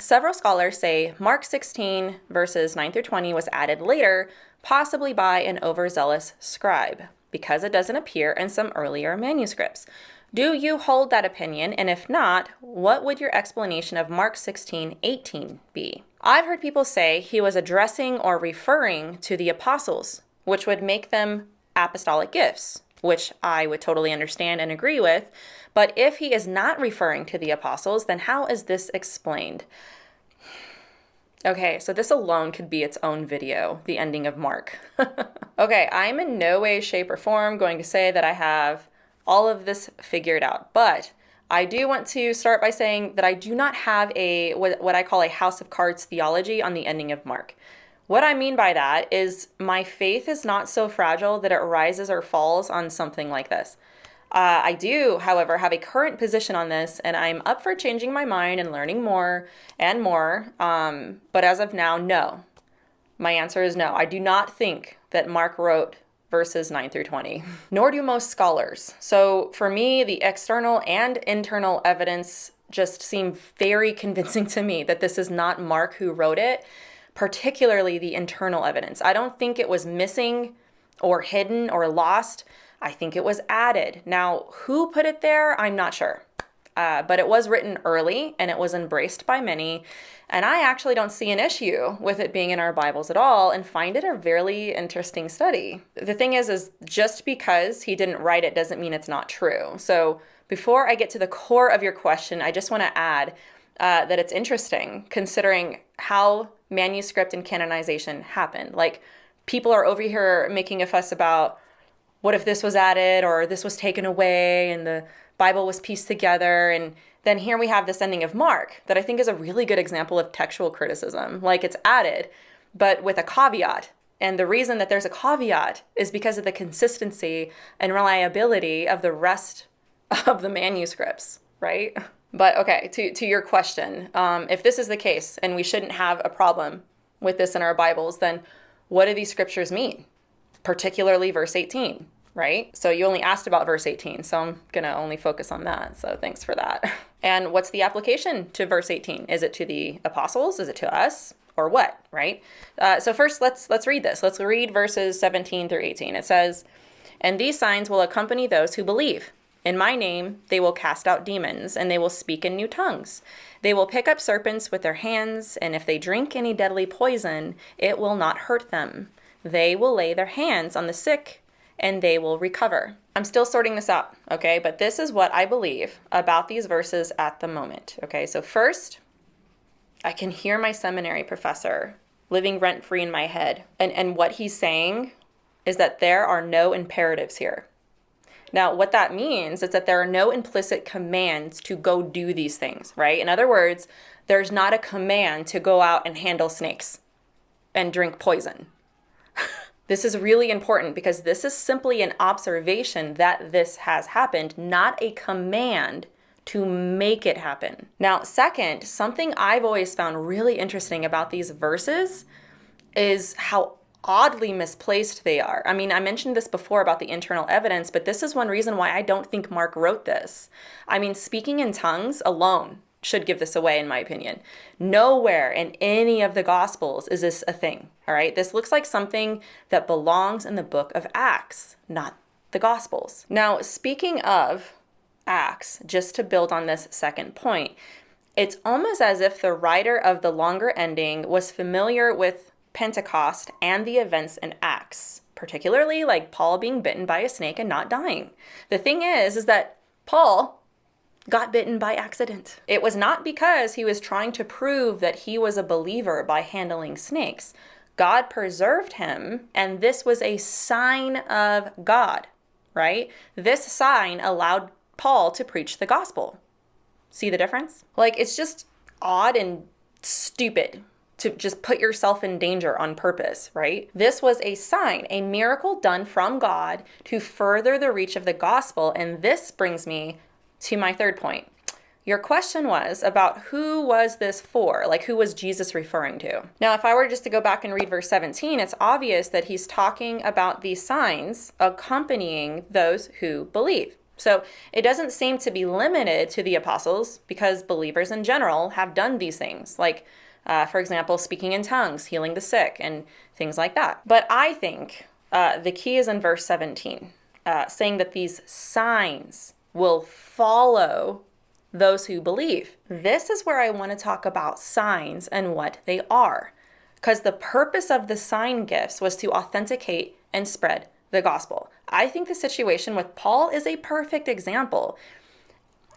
Several scholars say Mark 16 verses 9 through 20 was added later, possibly by an overzealous scribe, because it doesn't appear in some earlier manuscripts. Do you hold that opinion? And if not, what would your explanation of Mark 16:18 be? I've heard people say he was addressing or referring to the apostles, which would make them apostolic gifts, which I would totally understand and agree with. But if he is not referring to the apostles, then how is this explained? Okay, so this alone could be its own video, the ending of Mark. Okay, I'm in no way, shape, or form going to say that I have all of this figured out, but I do want to start by saying that I do not have a what I call a house of cards theology on the ending of Mark. What I mean by that is my faith is not so fragile that it rises or falls on something like this. I do, however, have a current position on this, and I'm up for changing my mind and learning more and more. But as of now, no. My answer is no. I do not think that Mark wrote verses 9 through 20, nor do most scholars. So for me, the external and internal evidence just seem very convincing to me that this is not Mark who wrote it, particularly the internal evidence. I don't think it was missing or hidden or lost. I think it was added. Now, who put it there? I'm not sure. But it was written early and it was embraced by many. And I actually don't see an issue with it being in our Bibles at all and find it a very interesting study. The thing is just because he didn't write it doesn't mean it's not true. So before I get to the core of your question, I just want to add that it's interesting considering how manuscript and canonization happened. Like, people are over here making a fuss about what if this was added or this was taken away and the Bible was pieced together. And then here we have this ending of Mark that I think is a really good example of textual criticism. Like, it's added, but with a caveat. And the reason that there's a caveat is because of the consistency and reliability of the rest of the manuscripts, right? But okay, to your question, if this is the case and we shouldn't have a problem with this in our Bibles, then what do these scriptures mean? Particularly verse 18, right? So you only asked about verse 18, so I'm going to only focus on that. So thanks for that. And what's the application to verse 18? Is it to the apostles? Is it to us? Or what, right? So first, let's read this. Let's read verses 17 through 18. It says, "And these signs will accompany those who believe. In my name, they will cast out demons, and they will speak in new tongues. They will pick up serpents with their hands, and if they drink any deadly poison, it will not hurt them. They will lay their hands on the sick, and they will recover." I'm still sorting this out, okay? But this is what I believe about these verses at the moment, okay? So first, I can hear my seminary professor living rent-free in my head. And what he's saying is that there are no imperatives here. Now, what that means is that there are no implicit commands to go do these things, right? In other words, there's not a command to go out and handle snakes and drink poison. This is really important because this is simply an observation that this has happened, not a command to make it happen. Now, second, something I've always found really interesting about these verses is how oddly misplaced they are. I mean, I mentioned this before about the internal evidence, but this is one reason why I don't think Mark wrote this. I mean, speaking in tongues alone should give this away, in my opinion. Nowhere in any of the Gospels is this a thing, all right? This looks like something that belongs in the book of Acts, not the Gospels. Now, speaking of Acts, just to build on this second point, it's almost as if the writer of the longer ending was familiar with Pentecost and the events in Acts, particularly like Paul being bitten by a snake and not dying. The thing is that Paul got bitten by accident. It was not because he was trying to prove that he was a believer by handling snakes. God preserved him, and this was a sign of God, right? This sign allowed Paul to preach the gospel. See the difference? Like, it's just odd and stupid to just put yourself in danger on purpose, right? This was a sign, a miracle done from God to further the reach of the gospel. And this brings me to my third point. Your question was about who was this for? Like, who was Jesus referring to? Now, if I were just to go back and read verse 17, it's obvious that he's talking about these signs accompanying those who believe. So it doesn't seem to be limited to the apostles because believers in general have done these things, like, for example, speaking in tongues, healing the sick, and things like that. But I think the key is in verse 17, saying that these signs will follow those who believe. This is where I want to talk about signs and what they are, because the purpose of the sign gifts was to authenticate and spread the gospel. I think the situation with Paul is a perfect example.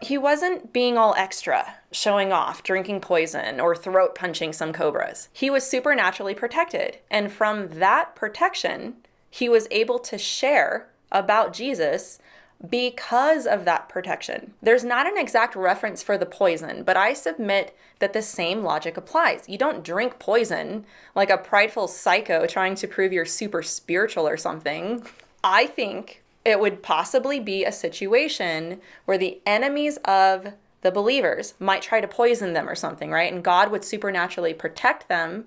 He wasn't being all extra, showing off, drinking poison, or throat punching some cobras. He was supernaturally protected, and from that protection, he was able to share about Jesus because of that protection. There's not an exact reference for the poison, but I submit that the same logic applies. You don't drink poison like a prideful psycho trying to prove you're super spiritual or something. I think it would possibly be a situation where the enemies of the believers might try to poison them or something, right? And God would supernaturally protect them,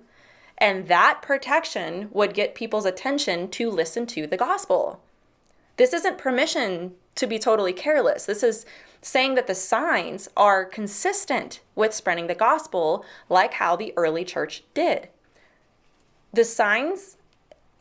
and that protection would get people's attention to listen to the gospel. This isn't permission to be totally careless. This is saying that the signs are consistent with spreading the gospel, like how the early church did. The signs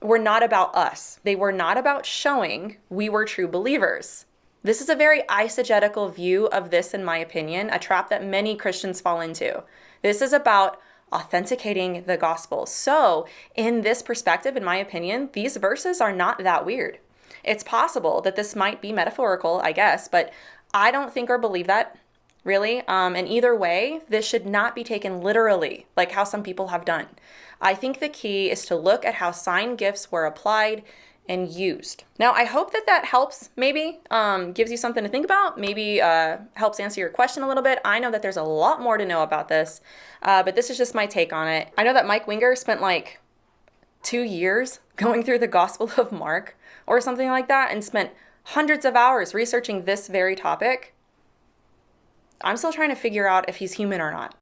were not about us. They were not about showing we were true believers. This is a very eisegetical view of this, in my opinion, a trap that many Christians fall into. This is about authenticating the gospel. So, in this perspective, in my opinion, these verses are not that weird. It's possible that this might be metaphorical, I guess, but I don't think or believe that, really. And either way, this should not be taken literally, like how some people have done. I think the key is to look at how sign gifts were applied and used. Now, I hope that that helps, maybe, gives you something to think about, maybe helps answer your question a little bit. I know that there's a lot more to know about this, but this is just my take on it. I know that Mike Winger spent like 2 years going through the Gospel of Mark or something like that and spent hundreds of hours researching this very topic. I'm still trying to figure out if he's human or not.